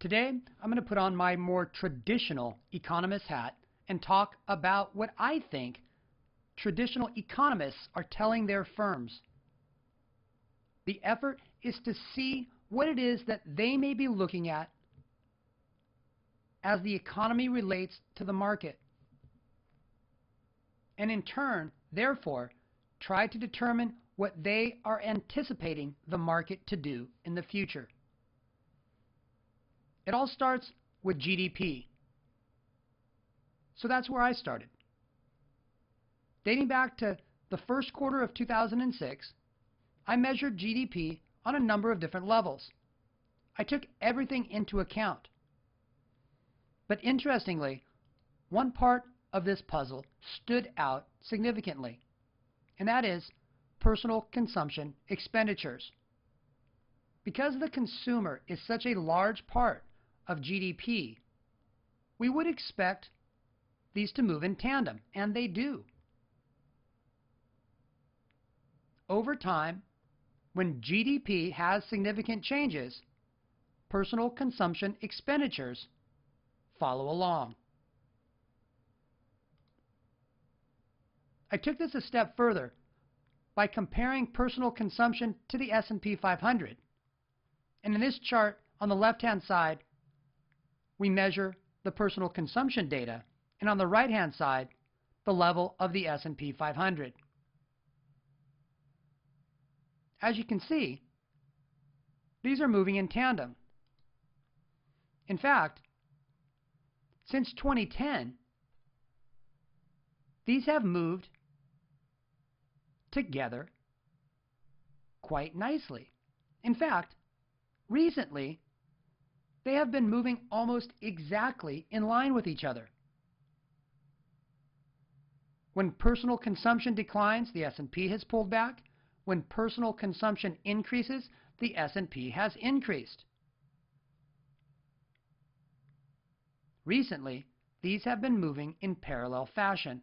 Today, I'm going to put on my more traditional economist hat and talk about what I think traditional economists are telling their firms. The effort is to see what it is that they may be looking at as the economy relates to the market, and in turn, therefore, try to determine what they are anticipating the market to do in the future. It all starts with GDP. So that's where I started. Dating back to the first quarter of 2006, I measured GDP on a number of different levels. I took everything into account. But interestingly, one part of this puzzle stood out significantly, and that is personal consumption expenditures. Because the consumer is such a large part of GDP, we would expect these to move in tandem, and they do. Over time, when GDP has significant changes, personal consumption expenditures follow along. I took this a step further by comparing personal consumption to the S&P 500. And in this chart on the left-hand side, we measure the personal consumption data, and on the right-hand side, the level of the S&P 500. As you can see, these are moving in tandem. In fact, since 2010, these have moved together quite nicely. In fact, recently, they have been moving almost exactly in line with each other. When personal consumption declines, the S&P has pulled back. When personal consumption increases, the S&P has increased. Recently, these have been moving in parallel fashion.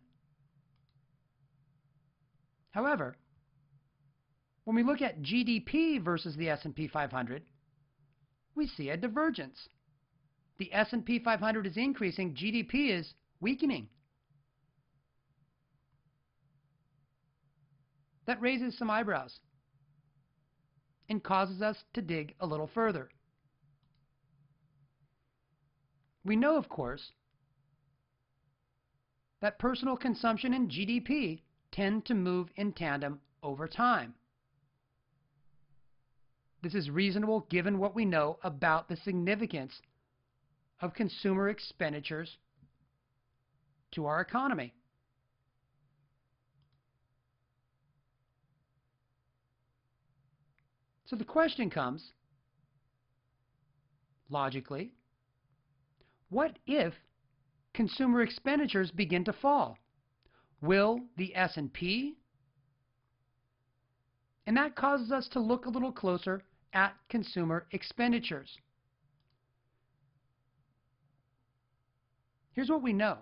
However, when we look at GDP versus the S&P 500, we see a divergence. The S&P 500 is increasing, GDP is weakening. That raises some eyebrows and causes us to dig a little further. We know, of course, that personal consumption and GDP tend to move in tandem over time. This is reasonable given what we know about the significance of consumer expenditures to our economy. So the question comes, logically, what if consumer expenditures begin to fall? Will the S&P? And that causes us to look a little closer at consumer expenditures. Here's what we know.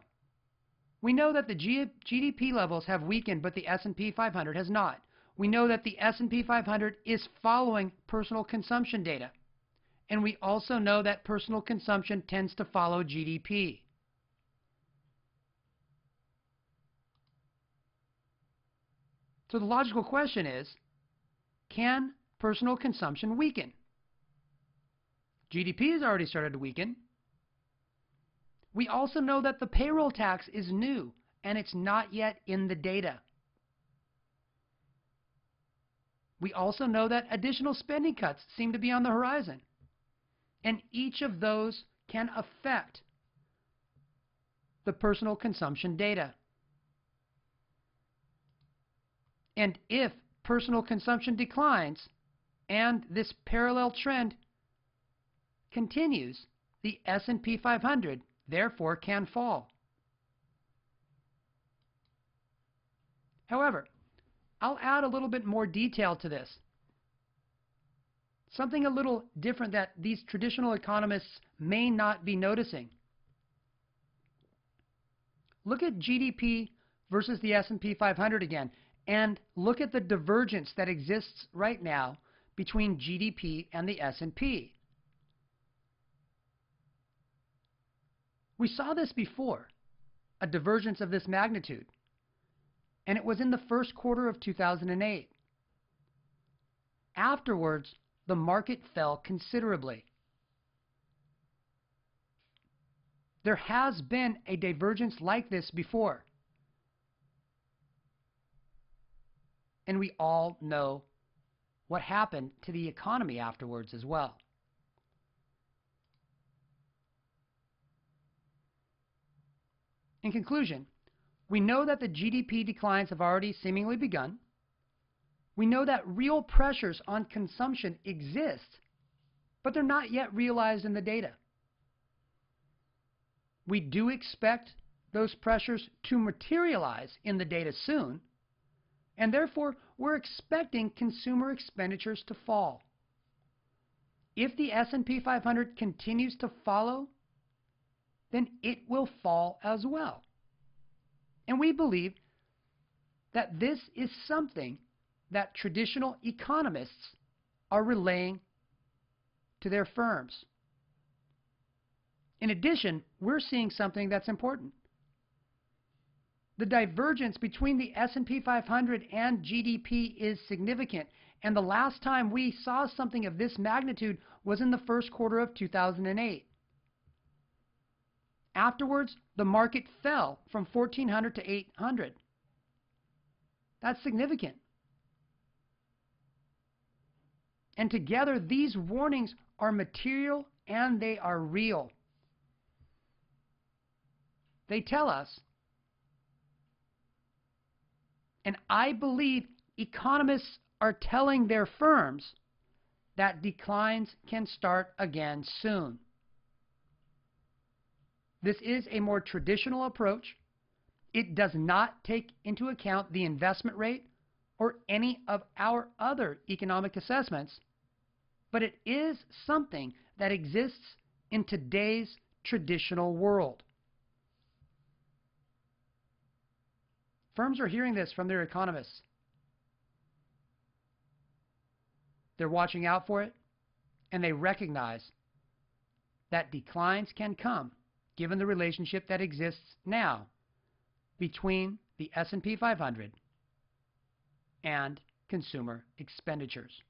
We know that the GDP levels have weakened, but the S&P 500 has not. We know that the S&P 500 is following personal consumption data. And we also know that personal consumption tends to follow GDP. So the logical question is, can personal consumption weaken? GDP has already started to weaken. We also know that the payroll tax is new, and it's not yet in the data. We also know that additional spending cuts seem to be on the horizon. And each of those can affect the personal consumption data. And if personal consumption declines and this parallel trend continues, the S&P 500 therefore can fall. However, I'll add a little bit more detail to this. Something a little different that these traditional economists may not be noticing. Look at GDP versus the S&P 500 again, and look at the divergence that exists right now between GDP and the S&P. We saw this before, a divergence of this magnitude, and it was in the first quarter of 2008. Afterwards, the market fell considerably. There has been a divergence like this before, and we all know what happened to the economy afterwards as well. In conclusion, we know that the GDP declines have already seemingly begun. We know that real pressures on consumption exist, but they're not yet realized in the data. We do expect those pressures to materialize in the data soon, and therefore we're expecting consumer expenditures to fall. If the S&P 500 continues to follow, then it will fall as well. And we believe that this is something that traditional economists are relaying to their firms. In addition, we're seeing something that's important. The divergence between the S&P 500 and GDP is significant, and the last time we saw something of this magnitude was in the first quarter of 2008. Afterwards, the market fell from 1,400 to 800. That's significant. And together, these warnings are material and they are real. They tell us, and I believe economists are telling their firms, that declines can start again soon. This is a more traditional approach. It does not take into account the investment rate or any of our other economic assessments, but it is something that exists in today's traditional world. Firms are hearing this from their economists. They're watching out for it, and they recognize that declines can come given the relationship that exists now between the S&P 500 and consumer expenditures.